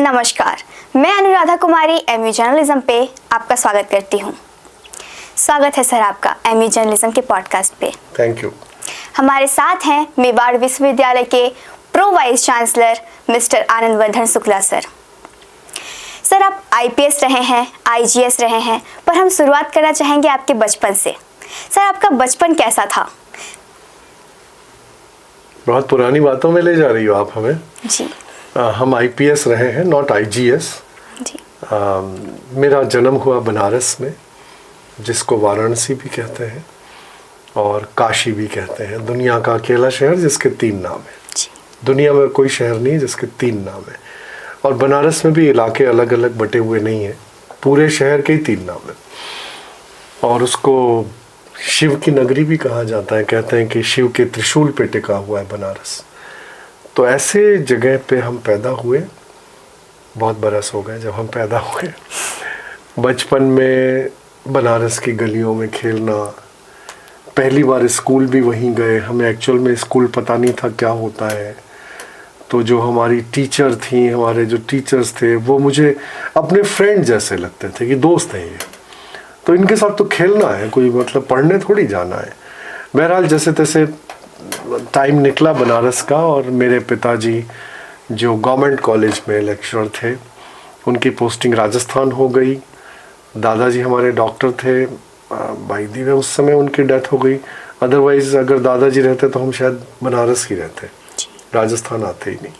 नमस्कार, मैं अनुराधा कुमारी MU journalism पे आपका स्वागत करती हूँ। स्वागत है सर आपका एमयू जर्नलिज्म के पॉडकास्ट पे। Thank you. हमारे साथ हैं मेवाड़ विश्वविद्यालय के pro vice chancellor mister Anand Vardhan Shukla sir. Sir आप आईपीएस रहे हैं, आईजीएस रहे हैं, पर हम शुरुआत करना चाहेंगे आपके बचपन से। सर आपका बचपन कैसा था? बहुत पुरानी बातों में ले जा रही हो आप हमें। जी। हम आईपीएस रहे हैं, नॉट आईजीएस। जी। मेरा जन्म हुआ बनारस में, जिसको वाराणसी भी कहते हैं और काशी भी कहते हैं। दुनिया का अकेला शहर जिसके 3 नाम है। जी। दुनिया में कोई शहर नहीं जिसके 3 नाम है। और बनारस में भी इलाके अलग अलग बटे हुए नहीं हैं, पूरे शहर के ही 3 नाम है। और उसको शिव की नगरी भी कहा जाता है। कहते हैं कि शिव के त्रिशूल पे टिका हुआ है बनारस। तो ऐसे जगह पे हम पैदा हुए। बहुत बरस हो गए जब हम पैदा हुए। बचपन में बनारस की गलियों में खेलना, पहली बार स्कूल भी वहीं गए। हमें एक्चुअल में स्कूल पता नहीं था क्या होता है। तो जो हमारी टीचर थी, हमारे जो टीचर्स थे, वो मुझे अपने फ्रेंड जैसे लगते थे कि दोस्त हैं ये, तो इनके साथ तो खेलना है, कोई मतलब पढ़ने थोड़ी जाना है। बहरहाल जैसे तैसे टाइम निकला बनारस का, और मेरे पिताजी जो गवर्नमेंट कॉलेज में लेक्चरर थे, उनकी पोस्टिंग राजस्थान हो गई। दादाजी हमारे डॉक्टर थे। बाई दी वे उस समय उनकी डेथ हो गई। अदरवाइज़ अगर दादाजी रहते तो हम शायद बनारस ही रहते, राजस्थान आते ही नहीं।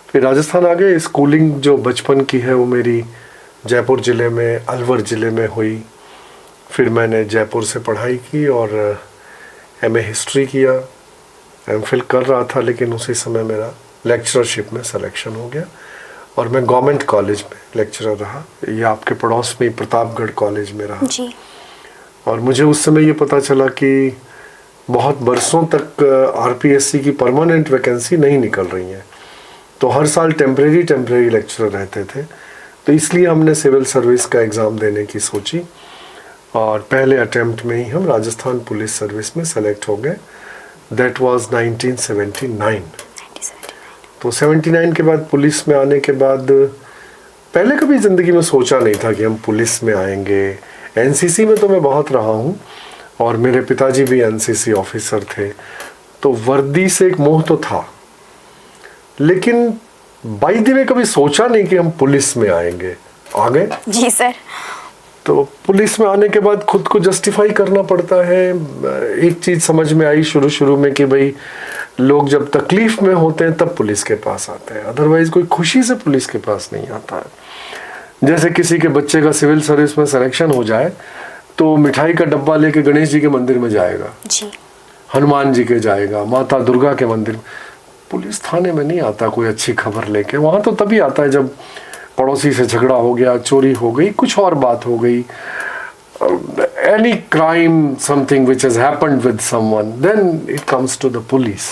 फिर राजस्थान आ गए। स्कूलिंग जो बचपन की है वो मेरी जयपुर ज़िले में, अलवर ज़िले में हुई। फिर मैंने जयपुर से पढ़ाई की और एमए हिस्ट्री किया। एमफिल कर रहा था, लेकिन उसी समय मेरा लेक्चरशिप में सिलेक्शन हो गया और मैं गवर्नमेंट कॉलेज में लेक्चरर रहा। ये आपके पड़ोस में प्रतापगढ़ कॉलेज में रहा जी। और मुझे उस समय ये पता चला कि बहुत बरसों तक आरपीएससी की परमानेंट वैकेंसी नहीं निकल रही है, तो हर साल टेम्परेरी लेक्चरर रहते थे। तो इसलिए हमने सिविल सर्विस का एग्ज़ाम देने की सोची और पहले अटेम्प्ट में ही हम राजस्थान पुलिस सर्विस में सेलेक्ट हो गए। That was 1979। तो 79 के बाद पुलिस में आने के बाद पहले कभी ज़िंदगी में सोचा नहीं था कि हम पुलिस में आएंगे। एनसीसी में तो मैं बहुत रहा हूँ और मेरे पिताजी भी एनसीसी ऑफिसर थे, तो वर्दी से एक मोह तो था, लेकिन बाई द वे कभी सोचा नहीं कि हम पुलिस में आएंगे। आ गए जी सर। तो पुलिस में आने के बाद खुद को जस्टिफाई करना पड़ता है। एक चीज़ समझ में आई शुरू में कि भाई लोग जब तकलीफ में होते हैं तब पुलिस के पास आते हैं, अदरवाइज कोई खुशी से पुलिस के पास नहीं आता है। जैसे किसी के बच्चे का सिविल सर्विस में सिलेक्शन हो जाए तो मिठाई का डब्बा लेके गणेश जी के मंदिर में जाएगा जी, हनुमान जी के जाएगा, माता दुर्गा के मंदिर। पुलिस थाने में नहीं आता कोई अच्छी खबर लेके। वहाँ तो तभी आता है जब पड़ोसी से झगड़ा हो गया, चोरी हो गई, कुछ और बात हो गई, any crime, something which has happened with someone, then it comes to the police.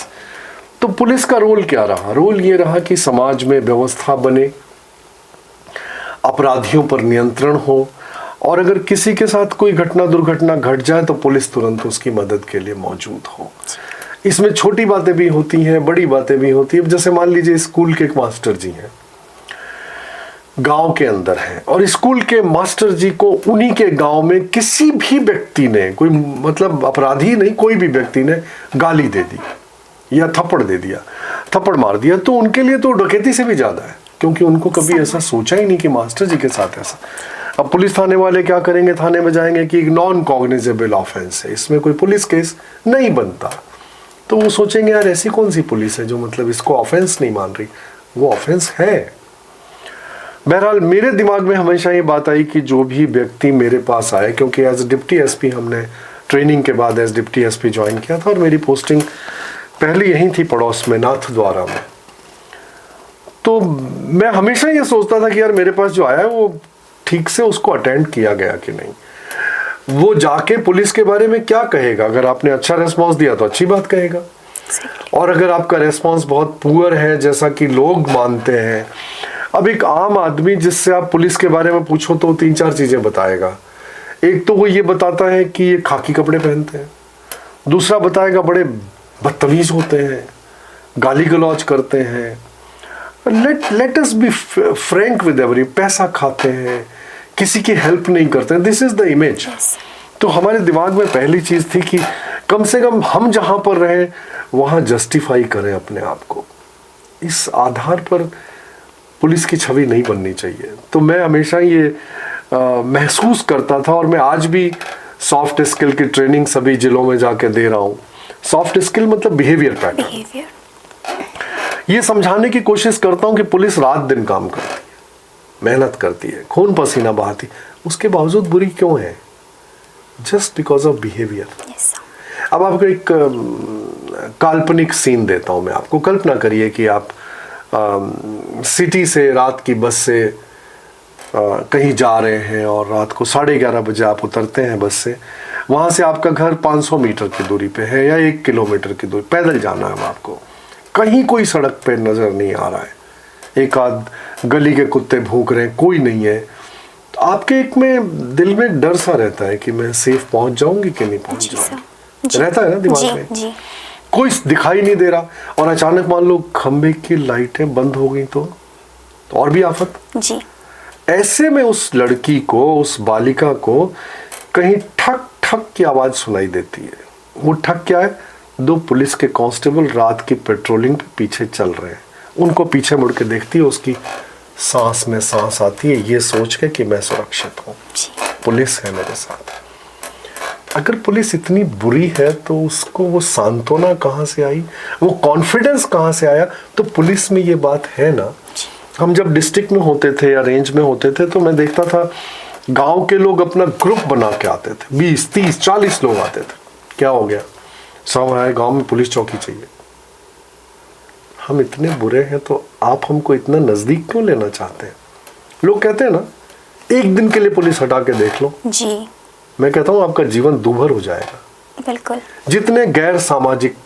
तो पुलिस का रोल क्या रहा? रोल ये रहा कि समाज में व्यवस्था बने, अपराधियों पर नियंत्रण हो, और अगर किसी के साथ कोई घटना दुर्घटना घट जाए तो पुलिस तुरंत उसकी मदद के लिए मौजूद हो। इसमें छोटी बातें भी होती हैं, बड़ी बातें भी होती हैं। जैसे मान लीजिए स्कूल के एक मास्टर जी हैं, गांव के अंदर हैं, और स्कूल के मास्टर जी को उन्हीं के गांव में किसी भी व्यक्ति ने, कोई मतलब अपराधी नहीं, कोई भी व्यक्ति ने गाली दे दी या थप्पड़ दे दिया, थप्पड़ मार दिया, तो उनके लिए तो डकैती से भी ज़्यादा है, क्योंकि उनको कभी ऐसा सोचा ही नहीं कि मास्टर जी के साथ ऐसा। अब पुलिस थाने वाले क्या करेंगे? थाने में जाएंगे कि नॉन कॉग्निजेबल ऑफेंस है, इसमें कोई पुलिस केस नहीं बनता। तो वो सोचेंगे यार ऐसी कौन सी पुलिस है जो मतलब इसको ऑफेंस नहीं मान रही। वो ऑफेंस है। बहरहाल मेरे दिमाग में हमेशा ये बात आई कि जो भी व्यक्ति मेरे पास आए, क्योंकि एज डिप्टी एसपी हमने ट्रेनिंग के बाद एज डिप्टी एसपी ज्वाइन किया था, और मेरी पोस्टिंग पहले यहीं थी पड़ोस में, नाथद्वारा में। तो मैं हमेशा ये सोचता था कि यार मेरे पास जो आया है वो ठीक से उसको अटेंड किया गया कि नहीं, वो जाके पुलिस के बारे में क्या कहेगा। अगर आपने अच्छा रेस्पॉन्स दिया तो अच्छी बात कहेगा, और अगर आपका रेस्पॉन्स बहुत पुअर है जैसा कि लोग मानते हैं। अब एक आम आदमी जिससे आप पुलिस के बारे में पूछो तो 3-4 चीज़ें बताएगा। एक तो वो ये बताता है कि ये खाकी कपड़े पहनते हैं, दूसरा बताएगा बड़े बदतमीज होते हैं, गाली गलौज करते हैं, let us be frank with every, पैसा खाते हैं, किसी की हेल्प नहीं करते हैं, दिस इज द इमेज। तो हमारे दिमाग में पहली चीज थी कि कम से कम हम जहां पर रहे वहां जस्टिफाई करें अपने आप को। इस आधार पर पुलिस की छवि नहीं बननी चाहिए। तो मैं हमेशा ये महसूस करता था, और मैं आज भी सॉफ्ट स्किल की ट्रेनिंग सभी जिलों में जाके दे रहा हूँ। सॉफ्ट स्किल मतलब बिहेवियर पैटर्न, ये समझाने की कोशिश करता हूँ कि पुलिस रात दिन काम करती है, मेहनत करती है, खून पसीना बहाती, उसके बावजूद बुरी क्यों है? Just because of behaviour. अब आपको एक काल्पनिक सीन देता हूं मैं आपको। कल्पना करिए कि आप सिटी से रात की बस से कहीं जा रहे हैं और रात को 11:30 बजे आप उतरते हैं बस से। वहां से आपका घर 500 मीटर की दूरी पे है या 1 किलोमीटर की दूरी, पैदल जाना है आपको। कहीं कोई सड़क पे नजर नहीं आ रहा है, एक आध गली के कुत्ते भौंक रहे हैं, कोई नहीं है। तो आपके एक में दिल में डर सा रहता है कि मैं सेफ पहुंच जाऊंगी कि नहीं पहुंच जाऊंगी, रहता है ना दिमाग में। कोई दिखाई नहीं दे रहा, और अचानक मान लो खंबे की लाइटें बंद हो गई तो और भी आफत जी। ऐसे में उस लड़की को, उस बालिका को कहीं ठक ठक की आवाज सुनाई देती है। वो ठक क्या है? 2 पुलिस के कांस्टेबल रात की पेट्रोलिंग पे पीछे चल रहे हैं। उनको पीछे मुड़ के देखती है, उसकी सांस में सांस आती है, ये सोच के कि मैं सुरक्षित हूँ, पुलिस है मेरे साथ। अगर पुलिस इतनी बुरी है तो उसको वो सांत्वना कहाँ से आई, वो कॉन्फिडेंस कहाँ से आया? तो पुलिस में ये बात है ना। हम जब डिस्ट्रिक्ट में होते थे या रेंज में होते थे तो मैं देखता था गांव के लोग अपना ग्रुप बना के आते थे, 20, 30, 40 लोग आते थे। क्या हो गया? सब आए, गांव में पुलिस चौकी चाहिए। हम इतने बुरे हैं तो आप हमको इतना नजदीक क्यों लेना चाहते हैं? लोग कहते हैं ना, एक दिन के लिए पुलिस हटा के देख लो जी। मैं कहता हूं आपका जीवन दूभर हो जाएगा। बिल्कुल। जितने गैर सामाजिक,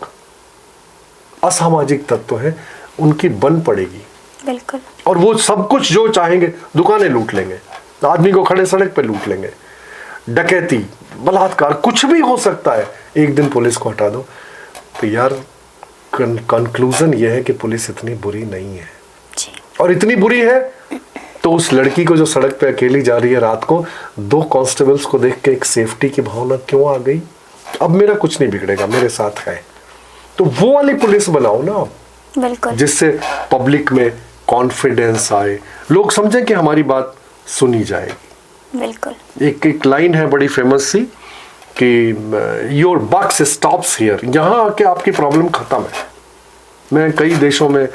असामाजिक तत्व हैं उनकी बन पड़ेगी। बिल्कुल। और वो सब कुछ जो चाहेंगे, दुकानें लूट लेंगे, आदमी को खड़े सड़क पे लूट लेंगे, डकैती, बलात्कार, कुछ भी हो सकता है। एक दिन पुलिस को हटा दो तो यार कंक्लूजन ये है कि पुलिस इतनी बुरी नहीं है जी। और इतनी बुरी है तो उस लड़की को जो सड़क पे अकेली जा रही है रात को, 2 कांस्टेबल्स को देख के एक सेफ्टी की भावना क्यों आ गई? अब मेरा कुछ नहीं बिगड़ेगा, मेरे साथ है। तो वो वाली पुलिस बनाओ ना आप, बिल्कुल, जिससे पब्लिक में कॉन्फिडेंस आए, लोग समझें कि हमारी बात सुनी जाएगी। बिल्कुल। एक लाइन है बड़ी फेमस सी कि योर बक्स स्टॉप्स हियर, यहाँ आके आपकी प्रॉब्लम खत्म है। मैं कई देशों में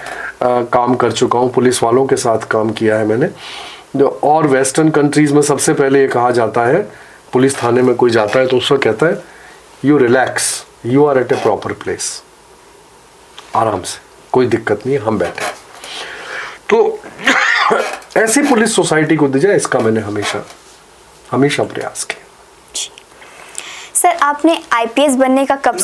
काम कर चुका हूँ, पुलिस वालों के साथ काम किया है मैंने। और वेस्टर्न कंट्रीज में सबसे पहले ये कहा जाता है, पुलिस थाने में कोई जाता है तो उसको कहता है you relax, you are at a proper place, आराम से, कोई दिक्कत नहीं है, हम बैठे। तो ऐसी पुलिस सोसाइटी को दी जाए, इसका मैंने हमेशा प्रयास किया। सर, आपने आईपीएस बनने का कब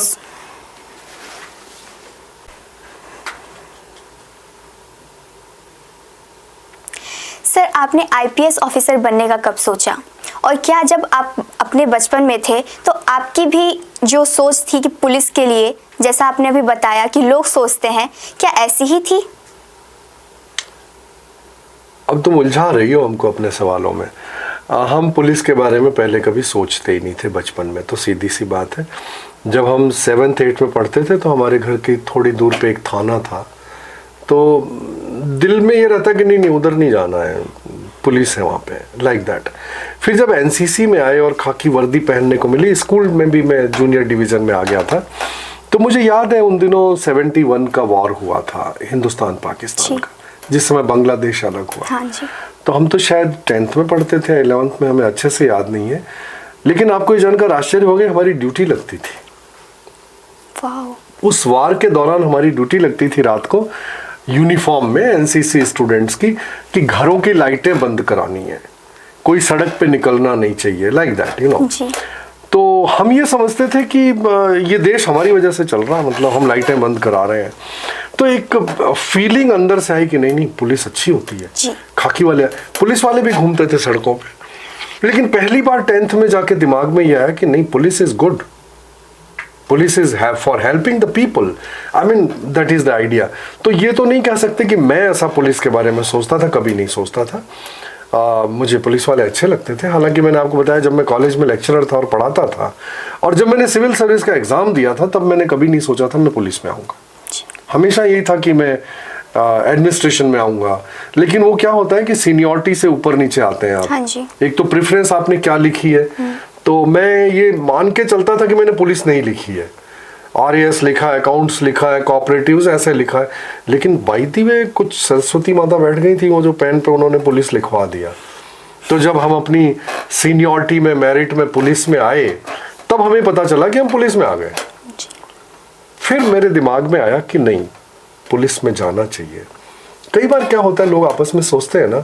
सर आपने आईपीएस ऑफिसर बनने का कब सोचा? और क्या जब आप अपने बचपन में थे तो आपकी भी जो सोच थी कि पुलिस के लिए, जैसा आपने अभी बताया कि लोग सोचते हैं, क्या ऐसी ही थी? अब तुम उलझा रही हो हमको अपने सवालों में। हम पुलिस के बारे में पहले कभी सोचते ही नहीं थे बचपन में, तो सीधी सी बात है। जब हम 7th 8th में पढ़ते थे तो हमारे घर की थोड़ी दूर पे एक थाना था, तो दिल में ये रहता कि नहीं उधर नहीं जाना है, पुलिस है वहाँ पे, लाइक दैट। फिर जब एनसीसी में आए और खाकी वर्दी पहनने को मिली, स्कूल में भी मैं जूनियर डिवीज़न में आ गया था, तो मुझे याद है उन दिनों 71 का वॉर हुआ था, हिंदुस्तान पाकिस्तान का, जिस समय बांग्लादेश अलग हुआ। हाँ जी। तो हम तो शायद 10th में पढ़ते थे, 11th में, हमें अच्छे से याद नहीं है। लेकिन आपको ये जानकर आश्चर्य हो गया, हमारी ड्यूटी लगती थी। वाह। उस वार के दौरान हमारी ड्यूटी लगती थी रात को यूनिफॉर्म में, एनसीसी स्टूडेंट्स की, कि घरों की लाइटें बंद करानी है, कोई सड़क पे निकलना नहीं चाहिए, लाइक दैट, यू नो। तो हम ये समझते थे कि ये देश हमारी वजह से चल रहा है, मतलब हम लाइटें बंद करा रहे हैं। तो एक फीलिंग अंदर से आई कि नहीं पुलिस अच्छी होती है। खाकी वाले पुलिस वाले भी घूमते थे सड़कों पे। लेकिन पहली बार 10th में जाके दिमाग में ये आया कि नहीं, police is good, police is for helping the people, I mean that is the idea. तो ये तो नहीं कह सकते कि मैं ऐसा पुलिस के बारे में सोचता था, कभी नहीं सोचता था। मुझे पुलिस वाले अच्छे लगते थे। हालांकि मैंने आपको बताया जब मैं कॉलेज में लेक्चरर था और पढ़ाता था, और जब मैंने सिविल सर्विस का एग्ज़ाम दिया था, तब मैंने कभी नहीं सोचा था मैं पुलिस में आऊँगा। हमेशा यही था कि मैं एडमिनिस्ट्रेशन में आऊँगा। लेकिन वो क्या होता है कि सीनियरिटी से ऊपर नीचे आते हैं आप। हाँ जी। एक तो प्रेफरेंस आपने क्या लिखी है, तो मैं ये मान के चलता था कि मैंने पुलिस नहीं लिखी है, RAS लिखा है, अकाउंट्स लिखा है, कोऑपरेटिव्स ऐसे लिखा है। लेकिन बाईती में कुछ सरस्वती माता बैठ गई थी, वो जो पेन पे उन्होंने पुलिस लिखवा दिया। तो जब हम अपनी सीनियरिटी में, मेरिट में पुलिस में आए, तब हमें पता चला कि हम पुलिस में आ गए। फिर मेरे दिमाग में आया कि नहीं, पुलिस में जाना चाहिए। कई बार क्या होता है, लोग आपस में सोचते हैं ना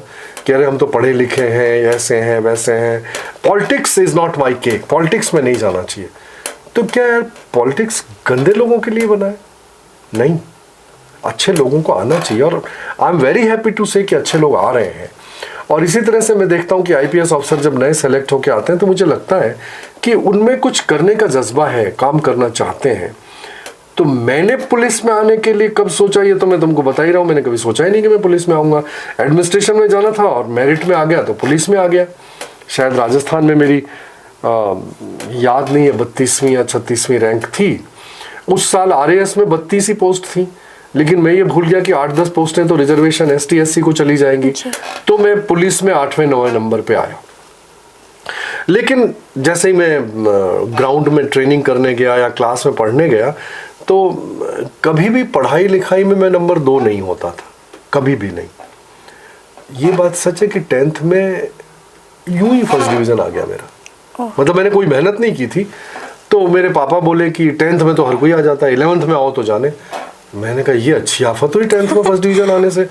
कि अरे हम तो पढ़े लिखे हैं, ऐसे हैं वैसे हैं, politics is not my cake, politics में नहीं जाना चाहिए। तो क्या यार पॉलिटिक्स गंदे लोगों के लिए बना है? नहीं, अच्छे लोगों को आना चाहिए। और I am very happy to say कि अच्छे लोग आ रहे हैं। और इसी तरह से मैं देखता हूँ कि IPS ऑफिसर जब नए सेलेक्ट होकर आते हैं, तो मुझे लगता है कि उनमें कुछ करने का जज्बा है, काम करना चाहते हैं। तो मैंने पुलिस में आने के लिए कब सोचा, ये तो मैं तुमको बता ही रहा हूँ, मैंने कभी सोचा ही नहीं कि मैं पुलिस में आऊँगा। एडमिनिस्ट्रेशन में जाना था और मेरिट में आ गया तो पुलिस में आ गया। शायद राजस्थान में मेरी याद नहीं है 32वीं या 36वीं रैंक थी। उस साल RAS में 32 ही पोस्ट थी, लेकिन मैं ये भूल गया कि 8-10 पोस्टें तो रिजर्वेशन ST SC को चली जाएंगी। तो मैं पुलिस में 8वें-9वें नंबर पे आया। लेकिन जैसे ही मैं ग्राउंड में ट्रेनिंग करने गया या क्लास में पढ़ने गया, तो कभी भी पढ़ाई लिखाई में मैं नंबर 2 नहीं होता था, कभी भी नहीं। ये बात सच है कि 10th में यूं ही फर्स्ट डिवीज़न आ गया मेरा। मतलब मैंने कोई मेहनत नहीं की थी। तो मेरे पापा बोले कि 10th में तो हर कोई आ जाता है, 11th में आओ तो जाने। मैंने कहा ये अच्छी आफत हुई 10th में फर्स्ट डिवीज़न आने से।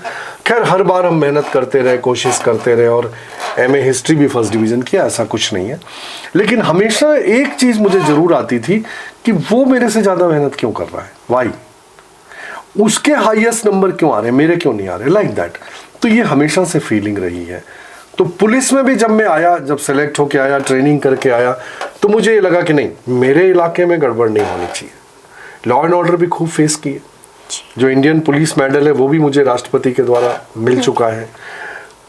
खैर हर बार हम मेहनत करते रहे, कोशिश करते रहे, और MA हिस्ट्री भी फर्स्ट डिवीज़न किया, ऐसा कुछ नहीं है। लेकिन हमेशा एक चीज़ मुझे ज़रूर आती थी कि वो मेरे से ज़्यादा मेहनत क्यों कर रहा है, वाई, उसके हाईएस्ट नंबर क्यों आ रहे हैं, मेरे क्यों नहीं आ रहे, लाइक दैट। तो ये हमेशा से फीलिंग रही है। तो पुलिस में भी जब मैं आया, जब सेलेक्ट होके आया, ट्रेनिंग करके आया, तो मुझे ये लगा कि नहीं, मेरे इलाके में गड़बड़ नहीं होनी चाहिए। लॉ एंड ऑर्डर भी खूब फेस किए। जो इंडियन पुलिस मेडल है वो भी मुझे राष्ट्रपति के द्वारा मिल चुका है।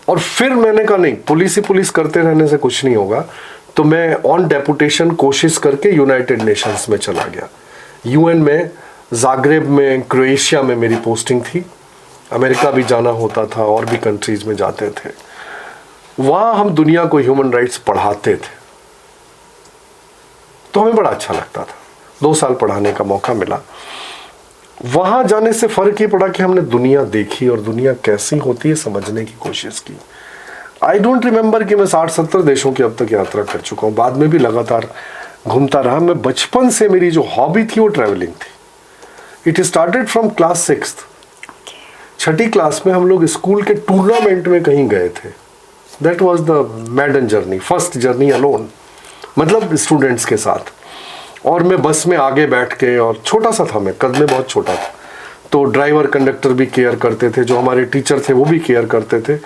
और फिर मैंने कहा नहीं, पुलिस ही पुलिस करते रहने से कुछ नहीं होगा। तो मैं ऑन डेपुटेशन कोशिश करके यूनाइटेड नेशंस में चला गया। UN में, जाग्रेब में, क्रोएशिया में मेरी पोस्टिंग थी। अमेरिका भी जाना होता था, और भी कंट्रीज में जाते थे। वहाँ हम दुनिया को ह्यूमन राइट्स पढ़ाते थे, तो हमें बड़ा अच्छा लगता था। 2 साल पढ़ाने का मौका मिला। वहाँ जाने से फ़र्क ये पड़ा कि हमने दुनिया देखी और दुनिया कैसी होती है समझने की कोशिश की। आई डोंट रिमेंबर कि मैं 60-70 देशों की अब तक यात्रा कर चुका हूँ। बाद में भी लगातार घूमता रहा। मैं बचपन से मेरी जो हॉबी थी वो ट्रैवलिंग थी। It started from class 6th। 6ठी क्लास में हम लोग स्कूल के टूर्नामेंट में कहीं गए थे। That was the मैडन journey, first journey alone, मतलब स्टूडेंट्स के साथ। और मैं बस में आगे बैठ के, और छोटा सा था मैं, कद में बहुत छोटा था, तो ड्राइवर कंडक्टर भी केयर करते थे, जो हमारे टीचर थे वो भी केयर करते थे।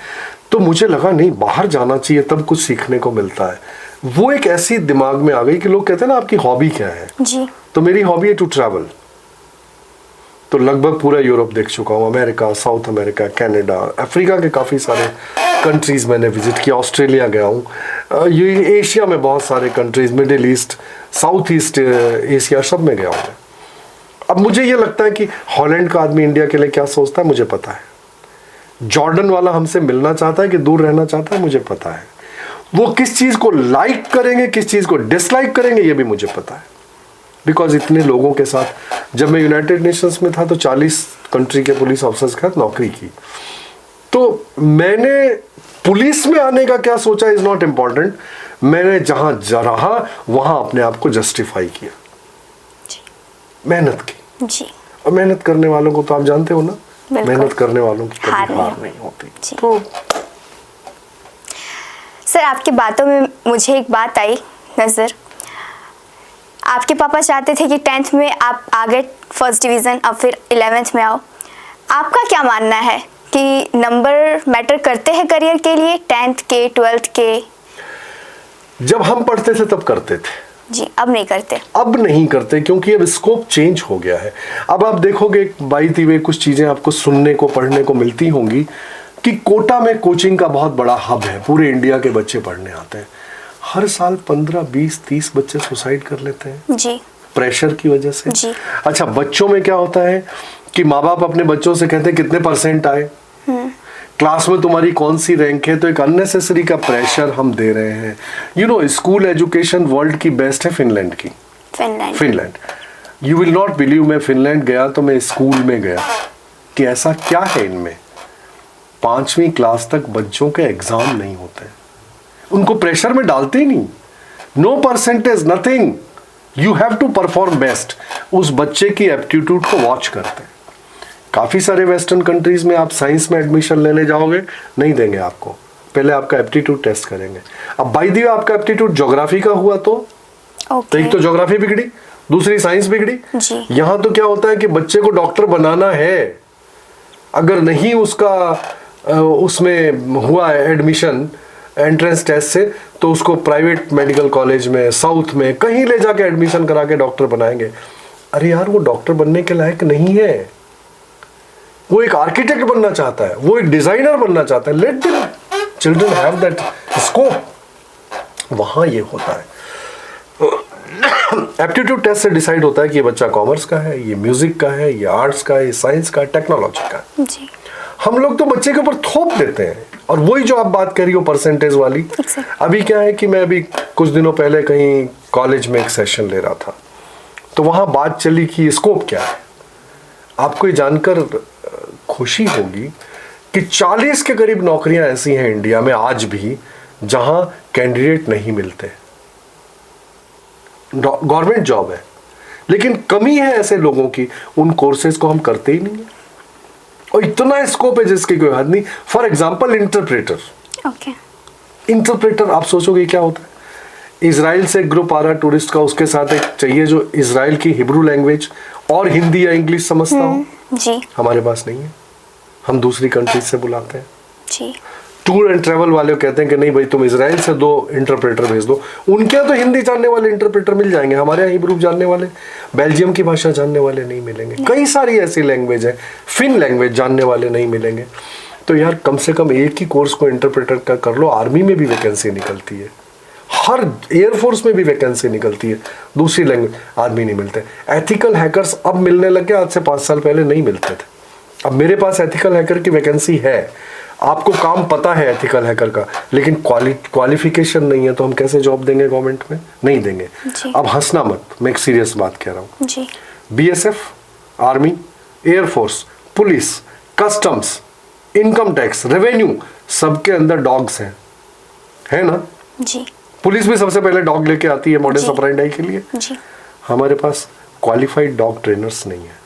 तो मुझे लगा नहीं, बाहर जाना चाहिए, तब कुछ सीखने को मिलता है। वो एक ऐसी दिमाग में आ गई कि लोग कहते हैं ना आपकी हॉबी क्या है जी। तो मेरी हॉबी है टू ट्रैवल। तो लगभग पूरा यूरोप देख चुका हूँ, America, south America, Canada, Africa के काफ़ी सारे कंट्रीज़ मैंने विजिट किया, ऑस्ट्रेलिया गया हूँ, ये एशिया में बहुत सारे countries, middle east, south east Asia, सब में गया हूँ। अब मुझे ये लगता है कि हॉलैंड का आदमी इंडिया के लिए क्या सोचता है मुझे पता है, जॉर्डन वाला हमसे मिलना चाहता है कि दूर रहना चाहता है मुझे पता है, वो किस चीज़ को लाइक करेंगे किस चीज़ को डिसलाइक करेंगे ये भी मुझे पता है। बिकॉज इतने लोगों के साथ, जब मैं यूनाइटेड नेशंस में था तो 40 कंट्री के पुलिस ऑफिसर्स के साथ नौकरी की। तो मैंने पुलिस में आने का क्या सोचा इज नॉट इम्पॉर्टेंट, मैंने जहां रहा वहां अपने आप को जस्टिफाई किया, मेहनत की जी। और मेहनत करने वालों को तो आप जानते हो ना, मेहनत करने वालों की कभी हार नहीं होती। तो सर आपकी बातों में मुझे एक बात आई नजर, आपके पापा चाहते थे कि 10th में आप आगे फर्स्ट डिवीज़न, अब फिर 11th में आओ। आपका क्या मानना है कि नंबर मैटर करते हैं करियर के लिए, 10th के 12th के? जब हम पढ़ते थे तब करते थे जी, अब नहीं करते। अब नहीं करते क्योंकि अब स्कोप चेंज हो गया है। अब आप देखोगे बाई दी वे कुछ चीजें आपको सुनने को पढ़ने को मिलती होंगी कि कोटा में कोचिंग का बहुत बड़ा हब है, पूरे इंडिया के बच्चे पढ़ने आते हैं। हर साल 15, 20, 30 बच्चे सुसाइड कर लेते हैं जी, प्रेशर की वजह से। जी। अच्छा, बच्चों में क्या होता है कि माँ बाप अपने बच्चों से कहते हैं कितने परसेंट आए, क्लास में तुम्हारी कौन सी रैंक है, तो एक अननेसेसरी का प्रेशर हम दे रहे हैं। You know, school education world की बेस्ट है फिनलैंड की। Finland, you will not believe, मैं फिनलैंड गया तो मैं स्कूल में गया कि ऐसा क्या है इनमें, 5वीं क्लास तक बच्चों के एग्जाम नहीं होते, उनको प्रेशर में डालते ही नहीं। No percentage, nothing, you have to perform best. उस बच्चे की एप्टीट्यूड को वॉच करते हैं। काफी सारे वेस्टर्न कंट्रीज में आप साइंस में एडमिशन लेने जाओगे, नहीं देंगे आपको, पहले आपका एप्टीट्यूड टेस्ट करेंगे। अब बाय द वे आपका एप्टीट्यूड ज्योग्राफी का हुआ तो एक तो ज्योग्राफी बिगड़ी, दूसरी साइंस बिगड़ी। यहां तो क्या होता है कि बच्चे को डॉक्टर बनाना है, अगर नहीं उसका उसमें हुआ एडमिशन एंट्रेंस टेस्ट से, तो उसको प्राइवेट मेडिकल कॉलेज में, साउथ में कहीं ले जाके एडमिशन करा के डॉक्टर बनाएंगे। अरे यार, वो डॉक्टर बनने के लायक नहीं है, वो एक आर्किटेक्ट बनना चाहता है, वो एक डिजाइनर बनना चाहता है। Let them children have that scope. वहां ये होता है एप्टीट्यूड टेस्ट से डिसाइड होता है कि ये बच्चा कॉमर्स का है, ये म्यूजिक का है, ये आर्ट्स का है, ये साइंस का है, टेक्नोलॉजी का है। जी। हम लोग तो बच्चे के ऊपर थोप देते हैं, और वही जो आप बात कर रही हो परसेंटेज वाली। अभी क्या है कि मैं अभी कुछ दिनों पहले कहीं कॉलेज में एक सेशन ले रहा था, तो वहां बात चली कि स्कोप क्या है। आपको ये जानकर खुशी होगी कि 40 के करीब नौकरियां ऐसी हैं इंडिया में आज भी जहां कैंडिडेट नहीं मिलते। गवर्नमेंट जॉब है, लेकिन कमी है ऐसे लोगों की, उन कोर्सेज को हम करते ही नहीं है, और इतना स्कोप है जिसकी कोई हद नहीं। For example interpreter. इंटरप्रेटर आप सोचोगे क्या होता है। इजराइल से ग्रुप आ रहा टूरिस्ट का, उसके साथ एक चाहिए जो इजराइल की हिब्रू लैंग्वेज और हिंदी या इंग्लिश समझता हो। जी। हमारे पास नहीं है, हम दूसरी कंट्रीज से बुलाते हैं। जी। टूर एंड ट्रेवल वाले कहते हैं कि नहीं भाई, तुम इजराइल से 2 इंटरप्रेटर भेज दो। उनके यहाँ तो हिंदी जानने वाले इंटरप्रेटर मिल जाएंगे, हमारे यहाँ हिब्रू जानने वाले, बेल्जियम की भाषा जानने वाले नहीं मिलेंगे। कई सारी ऐसी लैंग्वेज है, फिन लैंग्वेज जानने वाले नहीं मिलेंगे। तो यार कम से कम एक ही कोर्स को इंटरप्रेटर का कर लो। आर्मी में भी वैकेंसी निकलती है, हर एयरफोर्स में भी वैकेंसी निकलती है, दूसरी लैंग्वेज आर्मी नहीं मिलते। एथिकल हैकर्स अब मिलने लगे, आज से 5 साल पहले नहीं मिलते थे। अब मेरे पास एथिकल हैकर की वैकेंसी है, आपको काम पता है एथिकल हैकर का, लेकिन क्वालिफिकेशन नहीं है, तो हम कैसे जॉब देंगे गवर्नमेंट में? नहीं देंगे। अब हंसना मत, मैं एक सीरियस बात कह रहा हूँ। BSF, army, air force, police, customs, income tax, revenue, सबके अंदर डॉग्स हैं, है ना? जी। पुलिस भी सबसे पहले डॉग लेके आती है मॉडस ऑपरेंडी के लिए। जी। हमारे पास क्वालिफाइड डॉग ट्रेनर्स नहीं है।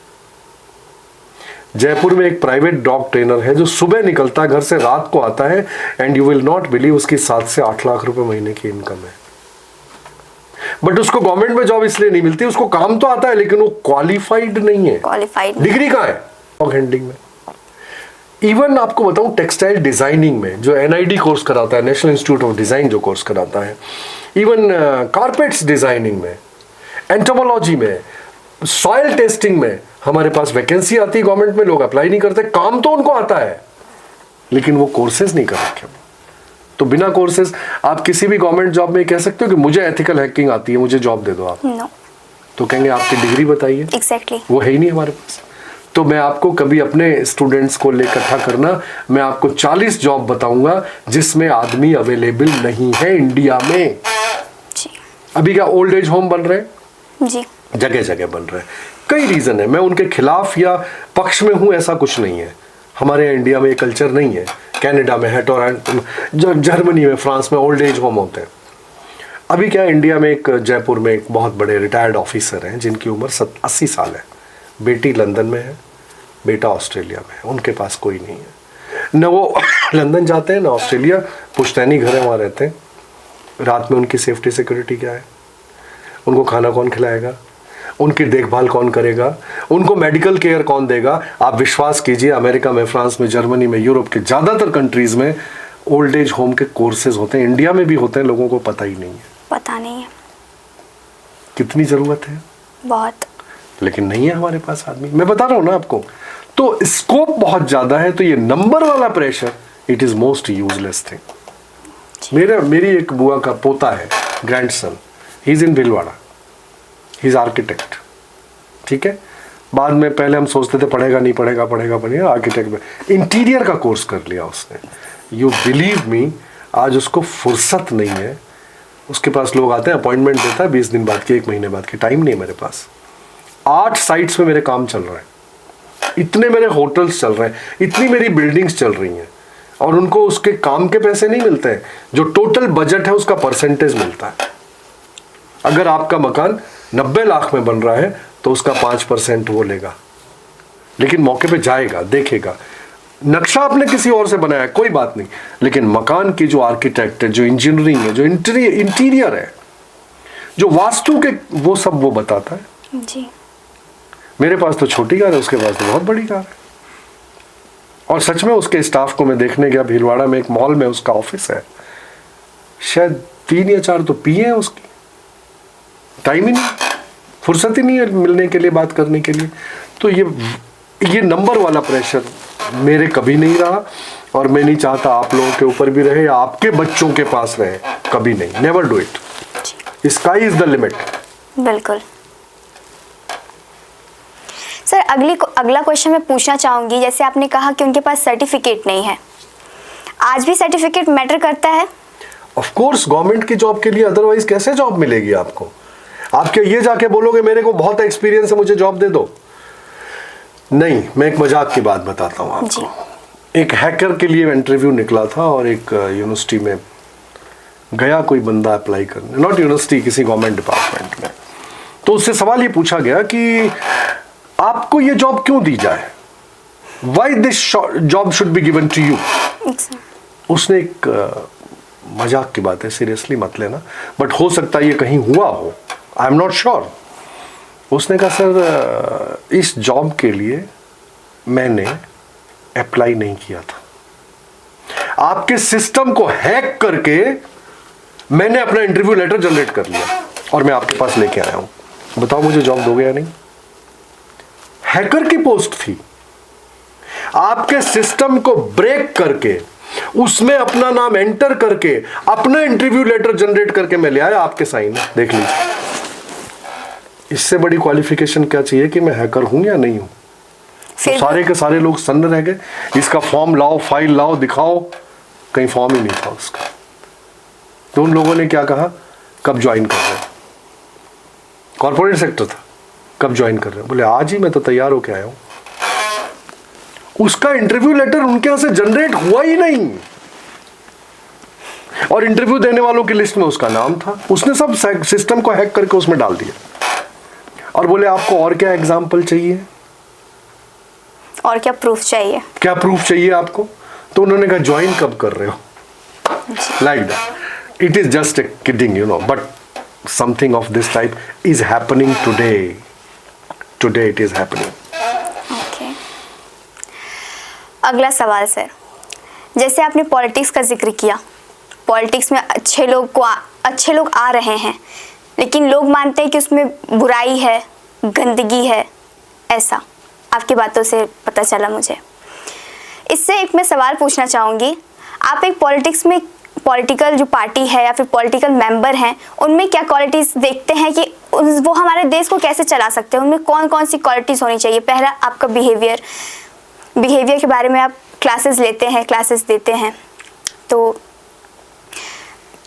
जयपुर में एक प्राइवेट डॉग ट्रेनर है जो सुबह निकलता है घर से, रात को आता है, and you will not believe उसकी 7 से 8 लाख रुपए महीने की इनकम है। बट उसको गवर्नमेंट में जॉब इसलिए नहीं मिलती, उसको काम तो आता है लेकिन वो क्वालिफाइड नहीं है। डिग्री कहाँ है? डॉग हैंडलिंग में। इवन आपको बताऊं, टेक्सटाइल डिजाइनिंग में जो NID कोर्स कराता है, नेशनल इंस्टीट्यूट ऑफ डिजाइन जो कोर्स कराता है, इवन कारपेट्स डिजाइनिंग में, एंटोमोलॉजी में, सॉइल टेस्टिंग में हमारे पास वैकेंसी आती है गवर्नमेंट में, लोग अप्लाई नहीं करते। काम तो उनको आता है लेकिन वो कोर्सेज नहीं कर रखे। तो बिना कोर्सेज आप किसी भी गवर्नमेंट जॉब में कह सकते हो कि मुझे एथिकल हैकिंग आती है, मुझे जॉब दे दो आप। no. तो कहेंगे आपकी डिग्री बताइए। Exactly. वो है ही नहीं हमारे पास। तो मैं आपको कभी अपने स्टूडेंट्स को लेकर इकट्ठा करना, मैं आपको 40 जॉब बताऊंगा जिसमें आदमी अवेलेबल नहीं है इंडिया में। जी। अभी क्या ओल्ड एज होम बन रहे हैं? जी। जगह जगह बन रहे हैं। कई रीजन है, मैं उनके खिलाफ या पक्ष में हूं ऐसा कुछ नहीं है। हमारे यहाँ इंडिया में ये कल्चर नहीं है। कनाडा में है, जर्मनी में, फ्रांस में ओल्ड एज होम होते हैं। अभी क्या इंडिया में एक जयपुर में एक बहुत बड़े रिटायर्ड ऑफिसर हैं जिनकी उम्र 80 साल है। बेटी लंदन में है, बेटा ऑस्ट्रेलिया में है। उनके पास कोई नहीं है, न वो लंदन जाते हैं न ऑस्ट्रेलिया। पुश्तैनी घर है, वहाँ रहते हैं। रात में उनकी सेफ्टी सिक्योरिटी क्या है? उनको खाना कौन खिलाएगा? उनकी देखभाल कौन करेगा? उनको मेडिकल केयर कौन देगा? आप विश्वास कीजिए, अमेरिका में, फ्रांस में, जर्मनी में, यूरोप के ज़्यादातर कंट्रीज में ओल्ड एज होम के कोर्सेज होते हैं। इंडिया में भी होते हैं, लोगों को पता ही नहीं है। पता नहीं है। कितनी जरूरत है, बहुत। लेकिन नहीं है हमारे पास आदमी, मैं बता रहा हूं ना आपको। तो स्कोप बहुत ज्यादा है, तो ये नंबर वाला pressure it is most useless thing. मेरी एक बुआ का पोता है, grandson, he is in Bhilwara, he is architect, ठीक है। बाद में पहले हम सोचते थे पढ़ेगा नहीं पढ़ेगा, आर्किटेक्ट में इंटीरियर का कोर्स कर लिया उसने। यू बिलीव मी, आज उसको फुर्सत नहीं है। उसके पास लोग आते हैं, अपॉइंटमेंट देता है 20 दिन बाद की, 1 महीने बाद की, टाइम नहीं है मेरे पास। 8 साइट्स में मेरे काम चल रहा है, इतने मेरे होटल्स चल रहे हैं, इतनी मेरी बिल्डिंग्स चल रही हैं, और उनको उसके काम के पैसे नहीं मिलते हैं, जो टोटल बजट है उसका परसेंटेज मिलता है। अगर आपका मकान 90 लाख में बन रहा है तो उसका 5% वो लेगा, लेकिन मौके पे जाएगा, देखेगा। नक्शा आपने किसी और से बनाया है, कोई बात नहीं, लेकिन मकान की जो आर्किटेक्ट है, जो इंजीनियरिंग है, जो इंटीरियर है, जो वास्तु के, वो सब वो बताता है जी। मेरे पास तो छोटी कार है, उसके पास तो बहुत बड़ी कार है। और सच में उसके स्टाफ को मैं देखने गया भीलवाड़ा में, एक मॉल में उसका ऑफिस है, शायद 3 या 4 तो पीए हैं उसकी, टाइम ही नहीं, फुर्सत ही नहीं है मिलने के लिए, बात करने के लिए। तो ये नंबर वाला प्रेशर मेरे कभी नहीं रहा, और मैं नहीं चाहता आप लोगों के ऊपर भी रहे या आपके बच्चों के पास रहे, कभी नहीं, never do it. Sky is the limit. बिल्कुल सर, अगला क्वेश्चन मैं पूछना चाहूंगी, जैसे आपने कहा कि उनके पास सर्टिफिकेट नहीं है, आज भी सर्टिफिकेट मैटर करता है? ऑफ कोर्स, गवर्नमेंट की जॉब के लिए, अदरवाइज कैसे जॉब मिलेगी आपको? आप क्या ये जाके बोलोगे मेरे को बहुत एक्सपीरियंस है, मुझे जॉब दे दो? नहीं, मैं एक मजाक की बात बताता हूँ आपको। एक हैकर के लिए इंटरव्यू निकला था, और एक यूनिवर्सिटी में गया कोई बंदा अप्लाई करने, नॉट यूनिवर्सिटी, किसी गवर्नमेंट डिपार्टमेंट में। तो उससे सवाल ये पूछा गया कि आपको ये जॉब क्यों दी जाए, why this job should be given to you. उसने एक मजाक की बात है, सीरियसली मत लेना, बट हो सकता है ये कहीं हुआ हो, आई एम नॉट श्योर। उसने कहा सर इस जॉब के लिए मैंने अप्लाई नहीं किया था, आपके सिस्टम को हैक करके मैंने अपना इंटरव्यू लेटर जनरेट कर लिया और मैं आपके पास लेके आया हूं, बताओ मुझे जॉब दोगे या नहीं? हैकर की पोस्ट थी, आपके सिस्टम को ब्रेक करके उसमें अपना नाम एंटर करके अपना इंटरव्यू लेटर जनरेट करके मैं ले आया, आपके साइन देख लीजिए। इससे बड़ी क्वालिफिकेशन क्या चाहिए कि मैं हैकर हूं या नहीं हूं? तो सारे के सारे लोग सन्न रह गए, इसका फॉर्म लाओ, फाइल लाओ, दिखाओ, कहीं फॉर्म ही नहीं था उसका। तो उन लोगों ने क्या कहा, कब ज्वाइन कर रहे हो? कॉर्पोरेट सेक्टर था, कब ज्वाइन कर रहे हो? बोले आज ही, मैं तो तैयार होके आया हूं। उसका इंटरव्यू लेटर उनके यहां से जनरेट हुआ ही नहीं, और इंटरव्यू देने वालों की लिस्ट में उसका नाम था। उसने सब सिस्टम को हैक करके उसमें डाल दिया, और बोले आपको और क्या एग्जाम्पल चाहिए, और क्या प्रूफ चाहिए, क्या प्रूफ चाहिए आपको? तो उन्होंने कहा ज्वाइन कब कर रहे हो, like that. It is just a kidding, you know, but something of this type is happening today it is happening. अगला सवाल सर, जैसे आपने पॉलिटिक्स का जिक्र किया, पॉलिटिक्स में अच्छे लोग आ रहे हैं, लेकिन लोग मानते हैं कि उसमें बुराई है, गंदगी है, ऐसा आपकी बातों से पता चला मुझे। इससे एक मैं सवाल पूछना चाहूँगी, आप एक पॉलिटिकल जो पार्टी है या फिर पॉलिटिकल मेंबर हैं, उनमें क्या क्वालिटीज़ देखते हैं कि वो हमारे देश को कैसे चला सकते हैं? उनमें कौन कौन सी क्वालिटीज़ होनी चाहिए? पहला आपका बिहेवियर के बारे में आप क्लासेस देते हैं, तो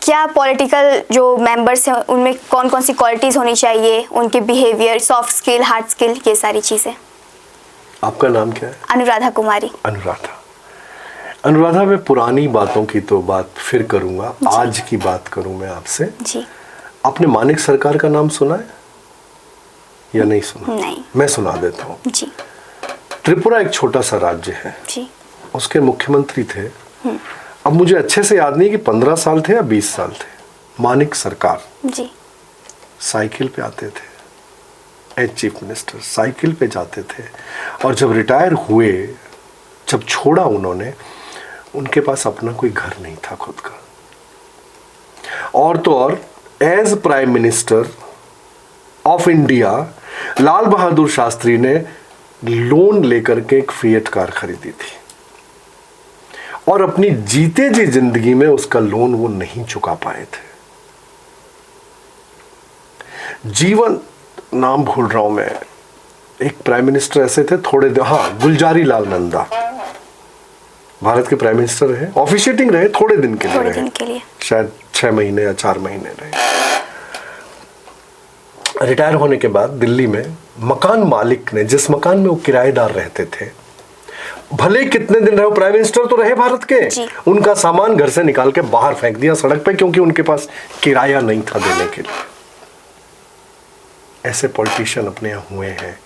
क्या पॉलिटिकल जो मेंबर्स हैं उनमें कौन कौन सी क्वालिटीज़ होनी चाहिए, उनके behaviour, soft skill, hard skill, ये सारी चीज़ें। आपका नाम क्या है? अनुराधा कुमारी। अनुराधा, मैं पुरानी बातों की तो बात फिर करूंगा, आज की बात करूं मैं आपसे जी। आपने मानिक सरकार का नाम सुना है या नहीं सुना? नहीं। मैं सुना देता हूँ जी। त्रिपुरा एक छोटा सा राज्य है जी। उसके मुख्यमंत्री थे, अब मुझे अच्छे से याद नहीं कि 15 साल थे या 20 साल थे, मानिक सरकार जी। साइकिल पे आते थे, एज चीफ मिनिस्टर साइकिल पे जाते थे, और जब रिटायर हुए, जब छोड़ा उन्होंने, उनके पास अपना कोई घर नहीं था खुद का, और तो और as prime minister of India Lal Bahadur Shastri ने लोन लेकर के एक फिएट कार खरीदी थी और अपनी जीते जी जिंदगी में उसका लोन वो नहीं चुका पाए थे। जीवन नाम भूल रहा हूं मैं, एक प्राइम मिनिस्टर ऐसे थे थोड़े दिन, हाँ, गुलजारी लाल नंदा भारत के प्राइम मिनिस्टर रहे, ऑफिशिएटिंग रहे, थोड़े दिन के लिए शायद 6 महीने या 4 महीने रहे। रिटायर होने के बाद दिल्ली में मकान मालिक ने, जिस मकान में वो किराएदार रहते थे, भले कितने दिन रहे, प्राइम मिनिस्टर तो रहे भारत के, उनका सामान घर से निकाल के बाहर फेंक दिया सड़क पे, क्योंकि उनके पास किराया नहीं था देने के लिए। ऐसे पॉलिटिशियन अपने यहां हुए हैं।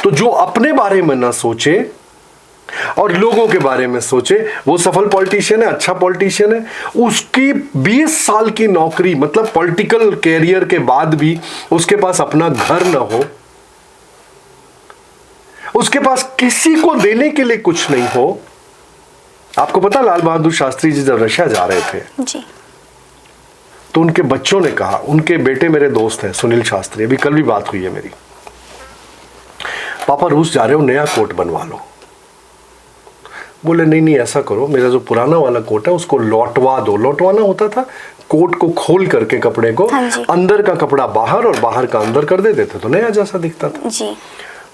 तो जो अपने बारे में ना सोचे और लोगों के बारे में सोचे, वो सफल पॉलिटिशियन है, अच्छा पॉलिटिशियन है। उसकी 20 साल की नौकरी, मतलब पॉलिटिकल कैरियर के बाद भी उसके पास अपना घर ना हो, उसके पास किसी को देने के लिए कुछ नहीं हो। आपको पता, लाल बहादुर शास्त्री जी जब रशिया जा रहे थे जी, तो उनके बच्चों ने कहा, उनके बेटे मेरे दोस्त हैं सुनील शास्त्री, अभी कल भी बात हुई है मेरी, पापा रूस जा रहे हो, नया कोट बनवा लो। बोले नहीं नहीं, ऐसा करो, मेरा जो पुराना वाला कोट है उसको लौटवा दो। लौटवाना होता था कोट को खोल करके कपड़े को, अंदर का कपड़ा बाहर और बाहर का अंदर कर देते थे तो नया जैसा दिखता था जी।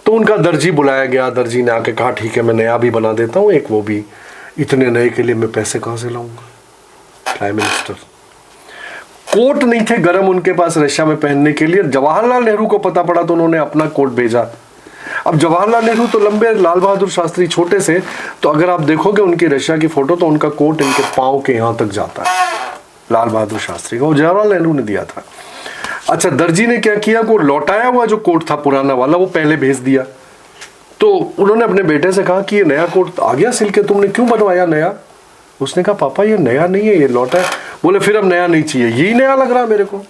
तो उनका दर्जी बुलाया गया, दर्जी ने आके कहा ठीक है मैं नया भी बना देता हूँ एक, वो भी। इतने नए के लिए मैं पैसे कहाँ से लाऊंगा? प्राइम मिनिस्टर, कोट नहीं थे गरम उनके पास रशिया में पहनने के लिए। जवाहरलाल नेहरू को पता पड़ा तो उन्होंने अपना कोट भेजा। अब जवाहरलाल नेहरू तो लंबे, लाल बहादुर शास्त्री छोटे से, तो अगर आप देखोगे उनकी रशिया की फोटो तो उनका कोट इनके पांव के यहां तक जाता है, लाल बहादुर शास्त्री को जवाहरलाल नेहरू ने दिया था। अच्छा, दर्जी ने क्या किया, वो लौटाया हुआ जो कोट था पुराना वाला वो पहले भेज दिया। तो उन्होंने अपने बेटे से कहा कि ये नया कोट आ गया सिल के, तुमने क्यों बनवाया नया? उसने कहा पापा ये नया नहीं है, ये लौटा है। बोले फिर अब नया नहीं चाहिए, यही नया लग रहा है मेरे को।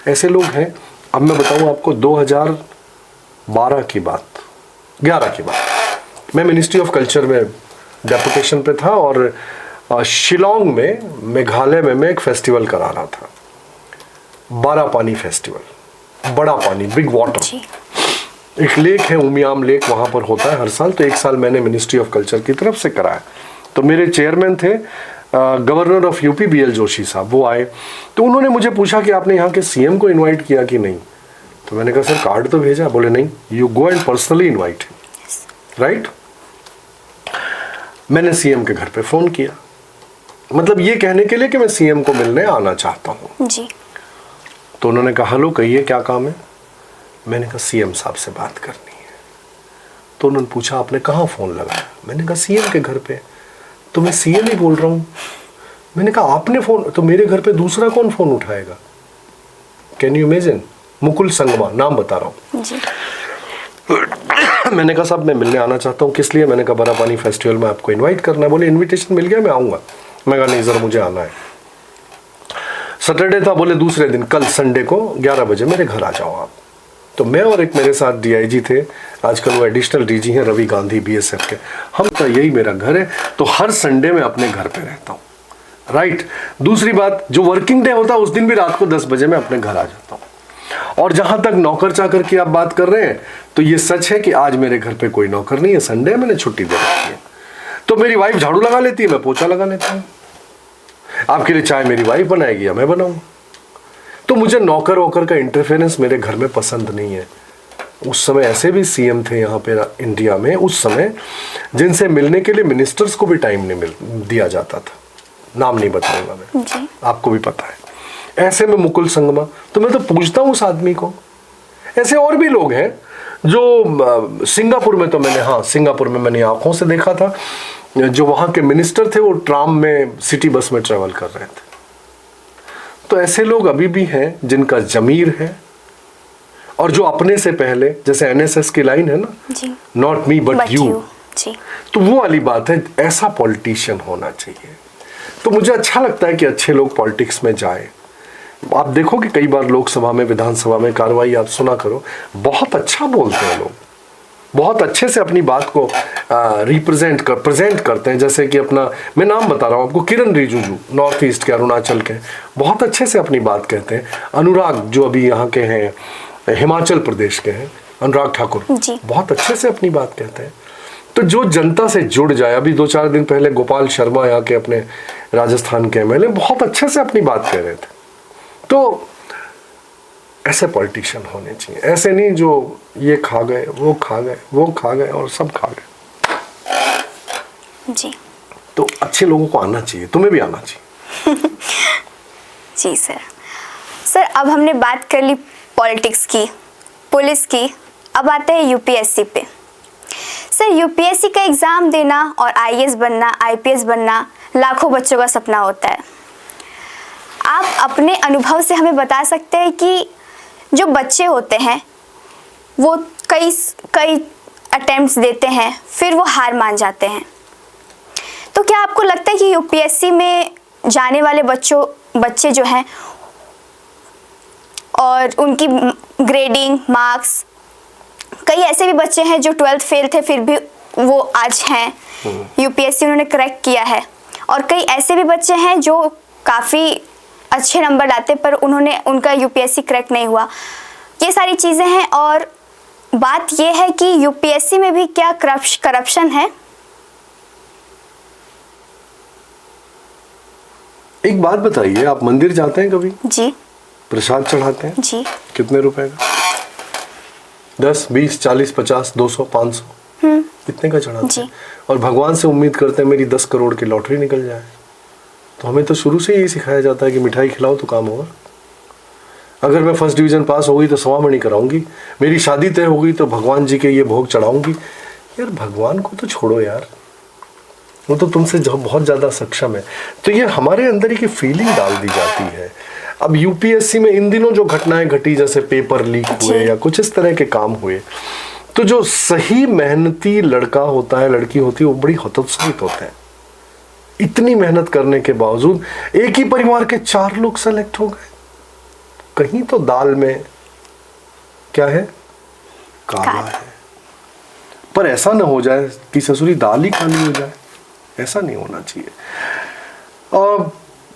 ऐसे लोग हैं। अब मैं बताऊं आपको, 2012 की बात, 11 की बात, मैं मिनिस्ट्री ऑफ कल्चर में डेपुटेशन पे था और शिलोंग में, मेघालय में मैं एक फेस्टिवल करा रहा था, बारा पानी फेस्टिवल, बड़ा पानी, बिग वाटर। एक लेक है, उमियाम लेक, वहां पर होता है हर साल। तो एक साल मैंने मिनिस्ट्री ऑफ कल्चर की तरफ से कराया। तो मेरे चेयरमैन थे governor of UP BL Joshi साहब, वो आए। तो उन्होंने मुझे पूछा कि आपने यहाँ के सीएम को इनवाइट किया कि नहीं? तो मैंने कहा सर कार्ड तो भेजा। बोले नहीं, you go and personally invite, right. मैंने सीएम के घर पे फोन किया, मतलब ये कहने के लिए कि मैं सीएम को मिलने आना चाहता हूँ जी। तो उन्होंने कहा हेलो कहिए क्या काम है? मैंने कहा सीएम साहब से बात करनी है। तो उन्होंने पूछा आपने कहाँ फोन लगाया? मैंने कहा सीएम के घर पे। तो मैं सीएम ही बोल रहा हूँ। मैंने कहा आपने फोन, तो मेरे घर पे दूसरा कौन फोन उठाएगा? Can you imagine? Mukul Sangma नाम बता रहा हूँ जी। मैंने कहा साहब मैं मिलने आना चाहता हूँ। किस लिए? मैंने कहा बड़ा पानी फेस्टिवल में आपको इनवाइट करना है। बोले इनविटेशन मिल गया, मैं आऊँगा। मैं कहा नहीं ज़रा मुझे आना है। सैटरडे था। बोले दूसरे दिन, कल संडे को 11 बजे मेरे घर आ जाओ आप। तो मैं और एक मेरे साथ DIG थे, आजकल वो एडिशनल DG हैं, रवि गांधी BSF के। हम तो यही मेरा घर है, तो हर संडे में अपने घर पे रहता हूँ, राइट। दूसरी बात, जो वर्किंग डे होता है उस दिन भी रात को 10 बजे मैं अपने घर आ जाता हूँ। और जहां तक नौकर चाकर की आप बात कर रहे हैं, तो ये सच है कि आज मेरे घर पे कोई नौकर नहीं है, संडे मैंने छुट्टी दे रखी है। तो मेरी वाइफ झाड़ू लगा लेती है, मैं पोछा लगा लेता हूँ। आपके लिए चाय मेरी वाइफ बनाएगी या मैं बनाऊँ। तो मुझे नौकर वोकर का इंटरफेरेंस मेरे घर में पसंद नहीं है। उस समय ऐसे भी सीएम थे यहाँ पे इंडिया में उस समय, जिनसे मिलने के लिए मिनिस्टर्स को भी टाइम नहीं दिया जाता था। नाम नहीं बताऊंगा मैं जी। आपको भी पता है। ऐसे में मुकुल संगमा, तो मैं तो पूछता हूँ उस आदमी को। ऐसे और भी लोग हैं जो सिंगापुर में, तो मैंने, हाँ सिंगापुर में मैंने आंखों से देखा था, जो वहाँ के मिनिस्टर थे वो ट्राम में, सिटी बस में ट्रेवल कर रहे थे। तो ऐसे लोग अभी भी हैं जिनका जमीर है, और जो अपने से पहले, जैसे NSS की लाइन है ना, नॉट मी बट यू, तो वो वाली बात है। ऐसा पॉलिटिशियन होना चाहिए। तो मुझे अच्छा लगता है कि अच्छे लोग पॉलिटिक्स में जाएं। आप देखो कि कई बार लोकसभा में, विधानसभा में कार्रवाई आप सुना करो, बहुत अच्छा बोलते हैं लोग, बहुत अच्छे से अपनी बात को प्रेजेंट करते हैं। जैसे कि अपना, मैं नाम बता रहा हूँ आपको, किरण रिजिजू, नॉर्थ ईस्ट के, अरुणाचल के, बहुत अच्छे से अपनी बात कहते हैं। अनुराग जो अभी यहाँ के हैं, हिमाचल प्रदेश के हैं, अनुराग ठाकुर, जी। बहुत अच्छे से अपनी बात कहते हैं। तो जो जनता से जुड़ जाए, अभी 2-4 दिन पहले गोपाल शर्मा यहाँ के अपने राजस्थान के एमएलए बहुत अच्छे से अपनी बात कह रहे थे। तो ऐसे पॉलिटिशियन होने चाहिए, ऐसे नहीं जो ये खा गए, वो खा गए, वो खा गए और सब खा गए। जी। तो अच्छे लोगों को आना चाहिए, तुम्हें भी आना चाहिए। जी सर। सर अब हमने बात कर ली पॉलिटिक्स की, पुलिस की, अब आते हैं यूपीएससी पे। सर यूपीएससी का एग्ज़ाम देना और आईएएस बनना, आईपीएस बनना लाखों बच्चों का सपना होता है। आप अपने अनुभव से हमें बता सकते हैं कि जो बच्चे होते हैं वो कई अटेम्प्ट्स देते हैं, फिर वो हार मान जाते हैं। तो क्या आपको लगता है कि यूपीएससी में जाने वाले बच्चे जो हैं और उनकी ग्रेडिंग, मार्क्स, कई ऐसे भी बच्चे हैं जो 12th फेल थे फिर भी वो आज हैं, यूपीएससी उन्होंने क्रैक किया है, और कई ऐसे भी बच्चे हैं जो काफ़ी अच्छे नंबर लाते पर उनका यूपीएससी क्रैक नहीं हुआ। ये सारी चीज़ें हैं, और बात ये है कि यूपीएससी में भी क्या करप्शन है? एक बात बताइए, आप मंदिर जाते हैं कभी? जी। प्रसाद चढ़ाते हैं? जी। कितने रुपए का? 10, 20, 40, 50, 200, 500 इतने का चढ़ाते हैं। और भगवान से उम्मीद करते हैं मेरी 10 करोड़ की लॉटरी निकल जाए। तो हमें तो शुरू से ही सिखाया जाता है कि मिठाई खिलाओ तो काम होगा। अगर मैं फर्स्ट डिवीजन पास हो गई तो 100 मणि कराऊंगी, मेरी शादी तय हो गई तो भगवान जी के ये भोग चढ़ाऊंगी। यार भगवान को तो छोड़ो यार, वो तो तुमसे बहुत ज़्यादा सक्षम है। तो ये हमारे अंदर ही फीलिंग डाल दी जाती है। अब यूपीएससी में इन दिनों जो घटनाएं घटी, जैसे पेपर लीक हुए या कुछ इस तरह के काम हुए, तो जो सही मेहनती लड़का होता है, लड़की होती है, वो बड़ी हतोत्साहित होते हैं। इतनी मेहनत करने के बावजूद एक ही परिवार के 4 लोग सेलेक्ट हो गए। कहीं तो दाल में क्या है, काला है। पर ऐसा ना हो जाए कि ससुरी दाल ही खानी हो जाए, ऐसा नहीं होना चाहिए।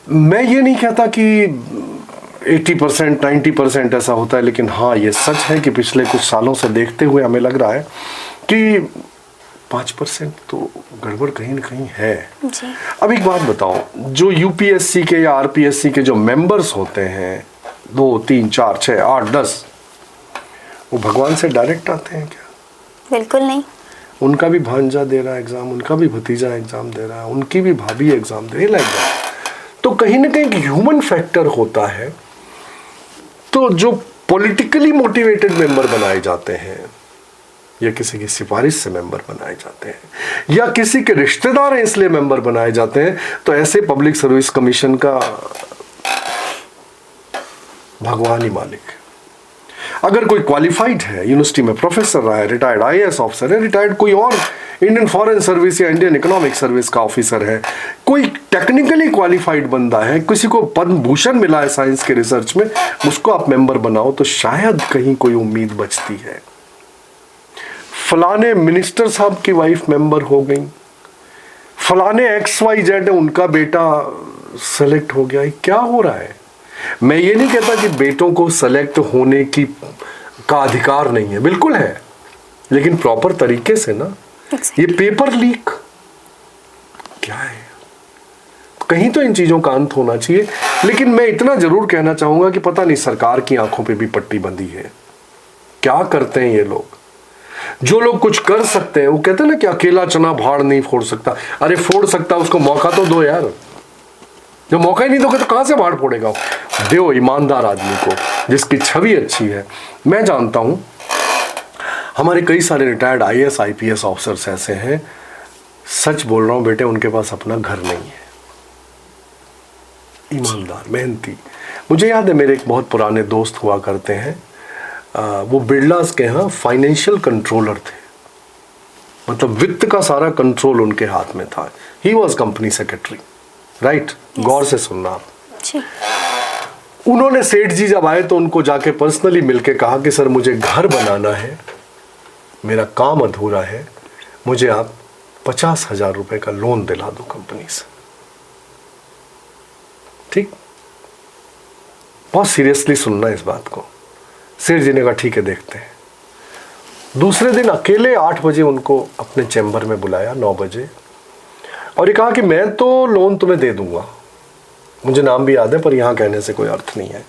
मैं ये नहीं कहता कि 80%, 90% ऐसा होता है, लेकिन हाँ ये सच है कि पिछले कुछ सालों से देखते हुए हमें लग रहा है कि 5% तो गड़बड़ कहीं ना कहीं है। जी। अब एक बात बताओ, जो यूपीएससी के या आरपीएससी के जो मेंबर्स होते हैं 2, 3, 4, 6, 8, 10, वो भगवान से डायरेक्ट आते हैं क्या? बिल्कुल नहीं। उनका भी भांजा दे रहा है एग्जाम, उनका भी भतीजा एग्जाम दे रहा है, उनकी भी भाभी एग्जाम दे रही है। तो कहीं ना कहीं ह्यूमन फैक्टर होता है। तो जो पॉलिटिकली मोटिवेटेड मेंबर बनाए जाते हैं या किसी की सिफारिश से मेंबर बनाए जाते हैं या किसी के रिश्तेदार हैं इसलिए मेंबर बनाए जाते हैं, तो ऐसे पब्लिक सर्विस कमीशन का भगवान ही मालिक है। अगर कोई क्वालिफाइड है, यूनिवर्सिटी में प्रोफेसर रहा है, रिटायर्ड आईएएस ऑफिसर है, रिटायर्ड कोई और इंडियन फॉरेन सर्विस या इंडियन इकोनॉमिक सर्विस का ऑफिसर है, कोई टेक्निकली क्वालिफाइड बंदा है, किसी को पद्म भूषण मिला है साइंस के रिसर्च में, उसको आप मेंबर बनाओ तो शायद कहीं कोई उम्मीद बचती है। फलाने मिनिस्टर साहब की वाइफ मेंबर हो गई, फलाने XYZ है उनका बेटा सेलेक्ट हो गया, क्या हो रहा है? मैं ये नहीं कहता कि बेटों को सेलेक्ट होने का अधिकार नहीं है, बिल्कुल है, लेकिन प्रॉपर तरीके से ना। ये पेपर लीक क्या है? कहीं तो इन चीजों का अंत होना चाहिए। लेकिन मैं इतना जरूर कहना चाहूंगा कि पता नहीं सरकार की आंखों पे भी पट्टी बंधी है। क्या करते हैं ये लोग? जो लोग कुछ कर सकते हैं वो कहते हैं ना कि अकेला चना भाड़ नहीं फोड़ सकता। अरे फोड़ सकता, उसको मौका तो दो यार। जब मौका ही नहीं दोगे तो कहां से भाड़ फोड़ेगा? दो ईमानदार आदमी को, जिसकी छवि अच्छी है। मैं जानता हूं हमारे कई सारे रिटायर्ड आईएएस आईपीएस ऑफिसर्स ऐसे हैं, सच बोल रहा हूं बेटे, उनके पास अपना घर नहीं है। ईमानदार, मेहनती। मुझे याद है मेरे एक बहुत पुराने दोस्त हुआ करते हैं, वो बिरलास के यहाँ फाइनेंशियल कंट्रोलर थे, मतलब वित्त का सारा कंट्रोल उनके हाथ में था। He was company secretary, right? गौर से सुनना आप। उन्होंने सेठ जी जब आए तो उनको जाके पर्सनली मिलके कहा कि सर मुझे घर बनाना है, मेरा काम अधूरा है, मुझे आप 50,000 रुपए का लोन दिला दो कंपनी से। ठीक, बहुत सीरियसली सुनना इस बात को। सेठ जी ने कहा ठीक है देखते हैं। दूसरे दिन अकेले 8 बजे उनको अपने चैम्बर में बुलाया, 9 बजे, और ये कहा कि मैं तो लोन तुम्हें दे दूंगा, मुझे नाम भी याद है पर यहाँ कहने से कोई अर्थ नहीं है,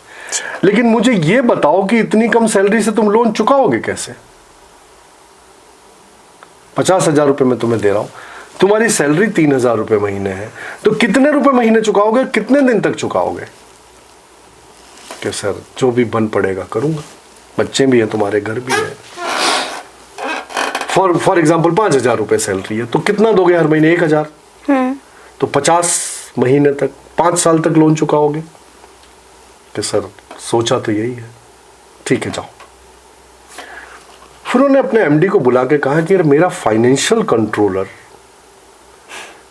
लेकिन मुझे ये बताओ कि इतनी कम सैलरी से तुम लोन चुकाओगे कैसे? 50,000 रुपये मैं तुम्हें दे रहा हूं, तुम्हारी सैलरी 3,000 रुपये महीने है, तो कितने रुपए महीने चुकाओगे, कितने दिन तक चुकाओगे? कि सर जो भी बन पड़ेगा करूंगा, बच्चे भी हैं, तुम्हारे घर भी है। फॉर एग्जाम्पल 5,000 रुपये सैलरी है, तो कितना दोगे हर महीने? 1,000। तो 50 महीने तक, 5 साल तक लोन चुकाओगे? कि सर सोचा तो यही है। ठीक है जाओ। फिर उन्होंने अपने एमडी को बुला के कहा कि यार मेरा फाइनेंशियल कंट्रोलर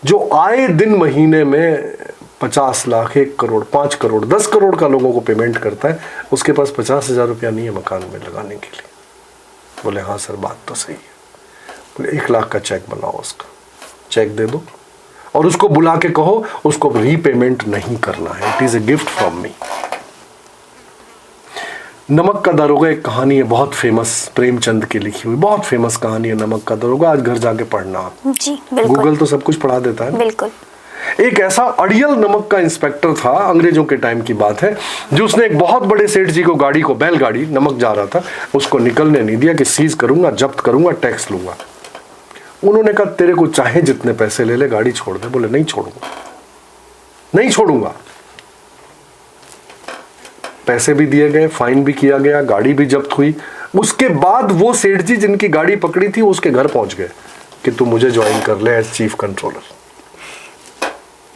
जो आए दिन महीने में 50 लाख, 1 करोड़, 5 करोड़, 10 करोड़ का लोगों को पेमेंट करता है, उसके पास 50,000 रुपया नहीं है मकान में लगाने के लिए। बोले हाँ सर बात तो सही है। बोले 1 लाख का चेक बनाओ, उसका चेक दे दो और उसको बुला के कहो उसको रीपेमेंट नहीं करना है, it is a gift from me. नमक का दरोगा एक कहानी है बहुत फेमस, प्रेमचंद की लिखी हुई बहुत फेमस कहानी है नमक का दरोगा। आज घर जाके पढ़ना आप, जी बिल्कुल, गूगल तो सब कुछ पढ़ा देता है। बिल्कुल। एक ऐसा अड़ियल नमक का इंस्पेक्टर था, अंग्रेजों के टाइम की बात है, जो उसने एक बहुत बड़े सेठ जी को गाड़ी को, बैलगाड़ी, नमक जा रहा था, उसको निकलने नहीं दिया कि सीज करूंगा, जब्त करूंगा, टैक्स लूंगा। उन्होंने कहा तेरे को चाहे जितने पैसे ले ले, गाड़ी छोड़ दे। बोले नहीं छोड़ूंगा, नहीं छोड़ूंगा। पैसे भी दिए गए, फाइन भी किया गया, गाड़ी भी जब्त हुई। उसके बाद वो सेठ जी जिनकी गाड़ी पकड़ी थी उसके घर पहुंच गए कि तू मुझे ज्वाइन कर ले एज चीफ कंट्रोलर,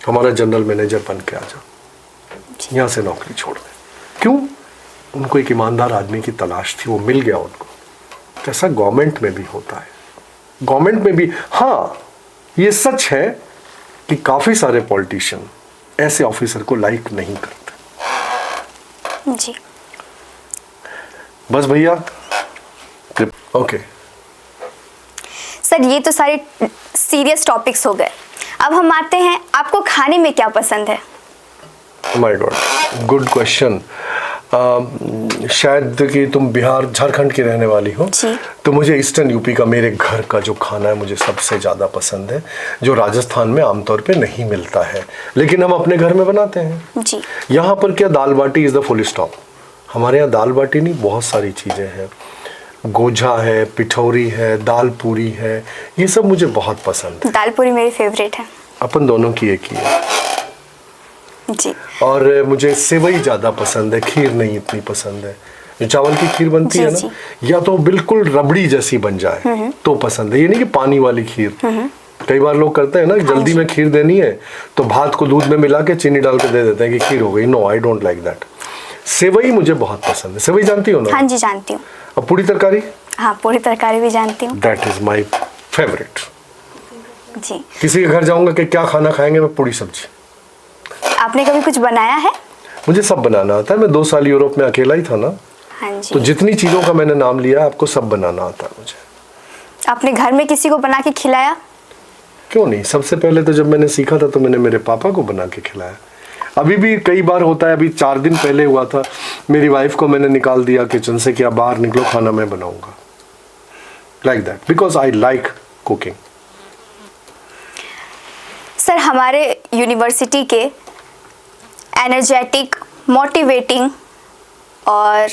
हमारा जनरल मैनेजर बन के आ जा, यहां से नौकरी छोड़ दे। क्यों? उनको एक ईमानदार आदमी की तलाश थी, वो मिल गया उनको। ऐसा गवर्नमेंट में भी होता है, गवर्नमेंट में भी। हाँ ये सच है कि काफी सारे पॉलिटिशियन ऐसे ऑफिसर को लाइक नहीं करते। जी बस भैया, ओके सर, ये तो सारे सीरियस टॉपिक्स हो गए। अब हम आते हैं, आपको खाने में क्या पसंद है? My God, good question. शायद कि तुम बिहार झारखंड की रहने वाली हो, तो मुझे ईस्टर्न यूपी का मेरे घर का जो खाना है मुझे सबसे ज़्यादा पसंद है, जो राजस्थान में आमतौर पे नहीं मिलता है, लेकिन हम अपने घर में बनाते हैं। जी। यहाँ पर क्या दाल बाटी इज़ द फुल स्टॉप। हमारे यहाँ दाल बाटी नहीं, बहुत सारी चीज़ें हैं, गोझा है, पिठौरी है, दाल पूरी है, ये सब मुझे बहुत पसंद है। दाल पूरी मेरी फेवरेट है। अपन दोनों की एक ही है जी। और मुझे सेवई ज़्यादा पसंद है, खीर नहीं इतनी पसंद है। जो चावल की खीर बनती है ना, या तो बिल्कुल रबड़ी जैसी बन जाए तो पसंद है, ये नहीं कि पानी वाली खीर। कई बार लोग करते हैं ना, जल्दी में खीर देनी है तो भात को दूध में मिला के चीनी डाल के दे देते हैं कि खीर हो गई। No, I don't like that. सेवई मुझे बहुत पसंद है। सेवई जानती हो ना? हाँ जी जानती हूँ। और पूरी तरकारी? हाँ पूरी तरकारी भी जानती हूँ। That is my favourite. जी। किसी के घर जाऊंगा कि क्या खाना खाएंगे, मैं पूरी सब्जी। आपने कभी कुछ बनाया है? मुझे सब बनाना आता है। मैं 2 साल यूरोप में अकेला ही था ना। हाँ जी। तो जितनी चीजों का मैंने नाम लिया आपको सब बनाना आता है मुझे। आपने घर में किसी को बना के खिलाया? क्यों नहीं, सबसे पहले तो जब मैंने सीखा था तो मैंने मेरे पापा को बना के खिलाया। अभी भी कई बार होता है, अभी 4 दिन पहले हुआ था, मेरी वाइफ को मैंने निकाल दिया किचन से कि आप बाहर निकलो, खाना मैं बनाऊंगा। Like that, because I like cooking. Sir हमारे यूनिवर्सिटी के एनर्जेटिक, मोटिवेटिंग और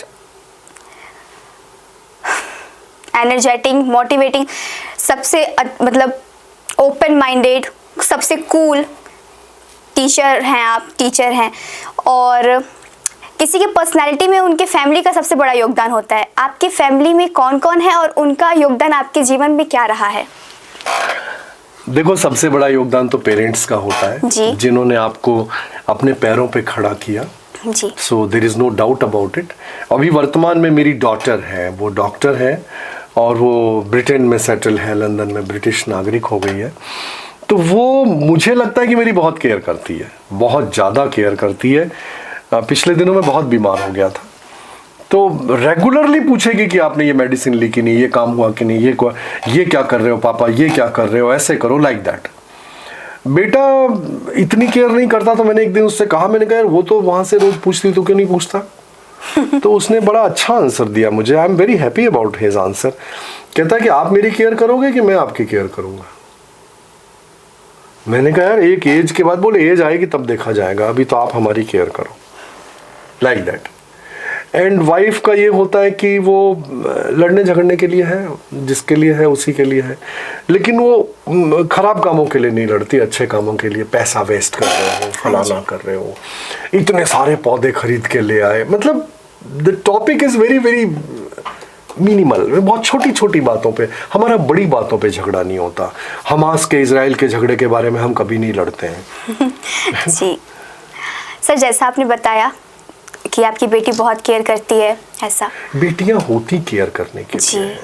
सबसे मतलब ओपन माइंडेड, सबसे कूल टीचर हैं आप, टीचर हैं। और किसी के पर्सनालिटी में उनके फैमिली का सबसे बड़ा योगदान होता है। आपकी फैमिली में कौन कौन है और उनका योगदान आपके जीवन में क्या रहा है? देखो, सबसे बड़ा योगदान तो पेरेंट्स का होता है, जिन्होंने आपको अपने पैरों पे खड़ा किया। जी। So there is no doubt about it. अभी वर्तमान में मेरी डॉटर है, वो डॉक्टर है और वो ब्रिटेन में सेटल है, लंदन में ब्रिटिश नागरिक हो गई है। तो वो मुझे लगता है कि मेरी बहुत केयर करती है, बहुत ज़्यादा केयर करती है। पिछले दिनों में बहुत बीमार हो गया था, तो रेगुलरली पूछेगी कि आपने ये मेडिसिन ली कि नहीं, ये काम हुआ कि नहीं, ये क्या कर रहे हो पापा, ये क्या कर रहे हो, ऐसे करो, लाइक दैट। बेटा इतनी केयर नहीं करता, तो मैंने एक दिन उससे कहा, मैंने कहा यार वो तो वहाँ से रोज पूछती, तो क्यों नहीं पूछता? तो उसने बड़ा अच्छा आंसर दिया मुझे। आई am very happy about his answer. कहता है कि आप मेरी केयर करोगे कि मैं आपकी केयर करूंगा। मैंने कहा यार एक एज के बाद, बोले एज आएगी तब देखा जाएगा, अभी तो आप हमारी केयर करो, लाइक दैट। एंड वाइफ का ये होता है कि वो लड़ने झगड़ने के लिए है, जिसके लिए है उसी के लिए है, लेकिन वो खराब कामों के लिए नहीं लड़ती, अच्छे कामों के लिए। पैसा वेस्ट कर रहे हो, फलाना कर रहे हो, इतने सारे पौधे खरीद के ले आए, मतलब the topic is very very minimal. बहुत छोटी छोटी बातों पे, हमारा बड़ी बातों पे झगड़ा नहीं होता। हमास के इजराइल के झगड़े के बारे में हम कभी नहीं लड़ते हैं। जी सर, जैसा आपने बताया कि आपकी बेटी बहुत केयर करती है, ऐसा बेटियां होती केयर करने के लिए हैं।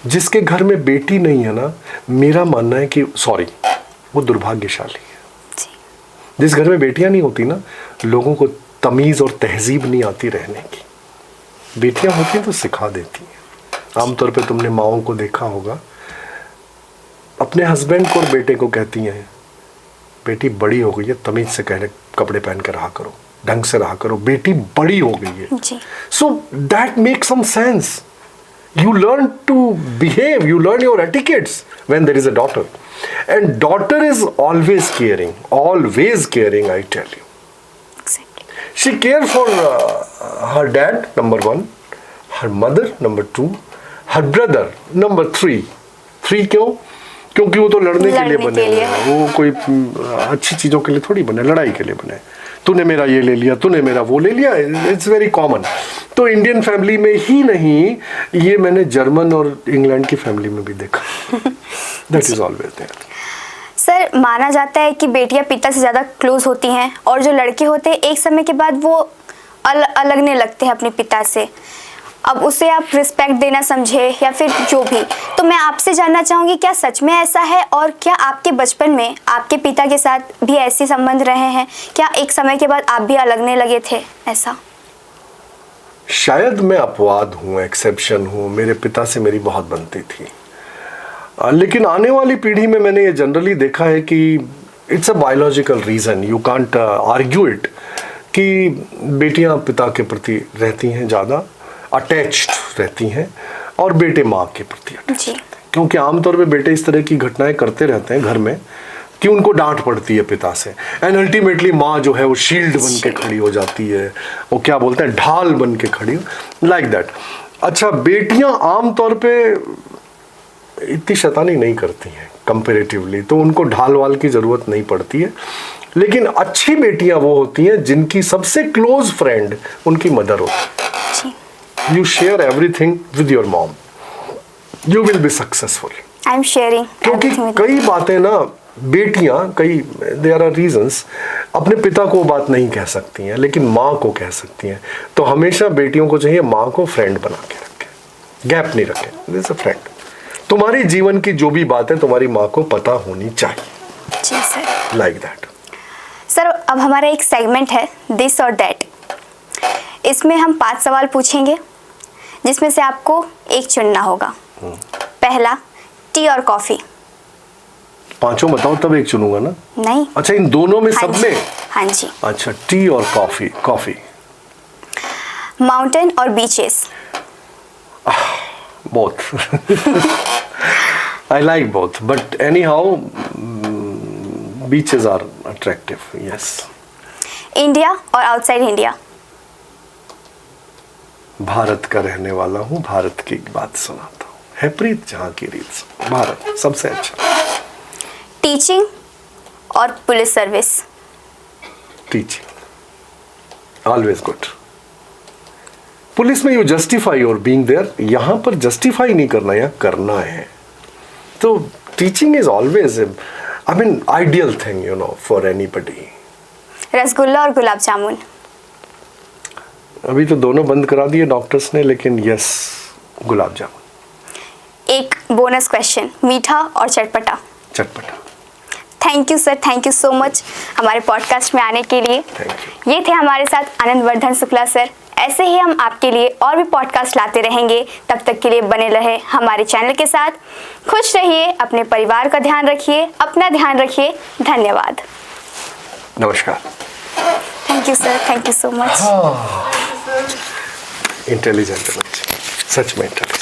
जिसके घर में बेटी नहीं है ना, मेरा मानना है कि सॉरी, वो दुर्भाग्यशाली है। जिस घर में बेटियां नहीं होती ना, लोगों को तमीज और तहजीब नहीं आती रहने की। बेटियां होती हैं तो सिखा देती हैं। आमतौर पे तुमने माओं को देखा होगा, अपने हस्बैंड को और बेटे को कहती हैं, बेटी बड़ी हो गई है, तमीज से कहने कपड़े पहन के रहा करो, ढंग से रहा करो, बेटी बड़ी हो गई है। So that makes some sense. You learn to behave, you learn your etiquettes when there is a daughter. And daughter is always caring, I tell you. Exactly. She cares for her dad, number 1, her mother, number 2, her brother, number 3. 3 क्यों? क्योंकि वो तो लड़ने के लिए बने हैं, वो कोई अच्छी चीज़ों के लिए थोड़ी बने, लड़ाई के लिए बने। तूने मेरा ये ले लिया, तूने मेरा वो ले लिया, इट्स वेरी कॉमन। तो इंडियन फैमिली में ही नहीं, ये मैंने जर्मन और इंग्लैंड की फैमिली में भी देखा। That is always there. Sir, माना जाता है कि बेटियां पिता से ज़्यादा क्लोज होती हैं और जो लड़के होते हैं एक समय के बाद वो अलगने लगते हैं अपने पिता से। अब उसे आप रिस्पेक्ट देना समझे या फिर जो भी, तो मैं आपसे जानना चाहूँगी, क्या सच में ऐसा है? और क्या आपके बचपन में आपके पिता के साथ भी ऐसे संबंध रहे हैं? क्या एक समय के बाद आप भी अलगने लगे थे ऐसा? शायद मैं अपवाद हूँ, एक्सेप्शन हूँ। मेरे पिता से मेरी बहुत बनती थी, लेकिन आने वाली पीढ़ी में मैंने ये जनरली देखा है कि it's a biological reason, you can't argue it, कि बेटियाँ पिता के प्रति रहती हैं, ज़्यादा अटैच्ड रहती हैं, और बेटे माँ के प्रति अटैच्ड रहते हैं। क्योंकि आमतौर पे बेटे इस तरह की घटनाएं करते रहते हैं घर में कि उनको डांट पड़ती है पिता से, एंड अल्टीमेटली माँ जो है वो शील्ड बन के खड़ी हो जाती है, वो क्या बोलते हैं, ढाल बन के खड़ी, लाइक दैट। अच्छा, बेटियां आमतौर पे इतनी शैतानी नहीं करती हैं कंपैरेटिवली, तो उनको ढाल वाल की ज़रूरत नहीं पड़ती है। लेकिन अच्छी बेटियां वो होती हैं जिनकी सबसे क्लोज फ्रेंड उनकी मदर होती है। You share everything with your mom, you will be successful. I am sharing, क्योंकि कई बातें ना बेटियां, कई देयर आर रीजंस, अपने पिता को बात नहीं कह सकती हैं, लेकिन माँ को कह सकती हैं। तो हमेशा बेटियों को चाहिए माँ को फ्रेंड बना के रखें, गैप नहीं रखें, दिस इज अ फ्रेंड। तुम्हारी जीवन की जो भी बात है तुम्हारी माँ को पता होनी चाहिए। जी सर, लाइक दैट। सर, अब हमारा एक सेगमेंट है दिस और दैट। इसमें हम 5 सवाल पूछेंगे जिसमें से आपको एक चुनना होगा। पहला, टी और कॉफी। पांचों बताओ तब एक चुनूंगा ना? नहीं। अच्छा, इन दोनों में, सब में? हाँ जी। अच्छा, टी और कॉफी। कॉफी। माउंटेन और beaches. Both. I like both, but anyhow beaches are attractive, yes. India और आउटसाइड इंडिया। भारत का रहने वाला हूँ, भारत की बात सुनाता हूँ, है प्रीत जहाँ की रीत, भारत सबसे अच्छा। टीचिंग और police service. Teaching, always good. Police में you justify your being there, यहाँ पर जस्टिफाई नहीं करना, यहाँ करना है। तो teaching is always I mean ideal thing, you know, for anybody. Rasgulla और गुलाब जामुन। अभी तो दोनों बंद करा दिए डॉक्टर्स ने, लेकिन यस, गुलाब जामुन। एक बोनस क्वेश्चन, मीठा और चटपटा। चटपटा। Thank you sir, thank you so much हमारे पॉडकास्ट में आने के लिए। Thank you. ये थे हमारे साथ आनंदवर्धन शुक्ला सर। ऐसे ही हम आपके लिए और भी पॉडकास्ट लाते रहेंगे। तब तक के लिए बने रहे हमारे चैनल के साथ। खुश रहिए, अपने परिवार का ध्यान रखिए, अपना ध्यान रखिए। धन्यवाद। नमस्कार। Thank you sir, thank you so much. Intelligent है बच्चे, सच में इंटेलिजेंट।